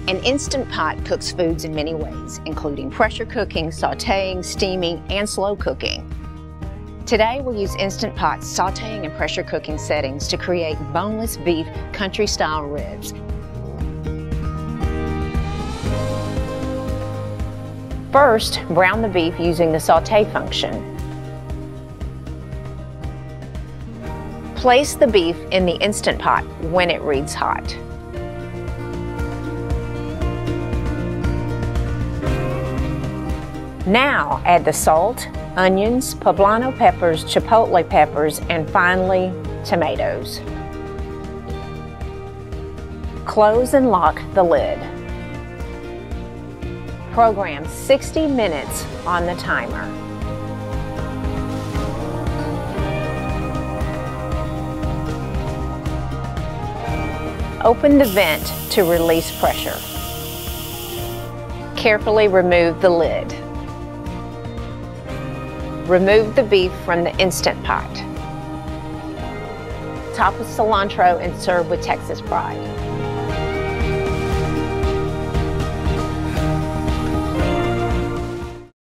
An Instant Pot cooks foods in many ways, including pressure cooking, sautéing, steaming, and slow cooking. Today, we'll use Instant Pot's sautéing and pressure cooking settings to create boneless beef country-style ribs. First, brown the beef using the sauté function. Place the beef in the Instant Pot when it reads hot. Now add the salt, onions, poblano peppers, chipotle peppers, and finally, tomatoes. Close and lock the lid. Program 60 minutes on the timer. Open the vent to release pressure. Carefully remove the lid. Remove the beef from the Instant Pot. Top with cilantro and serve with Texas pride.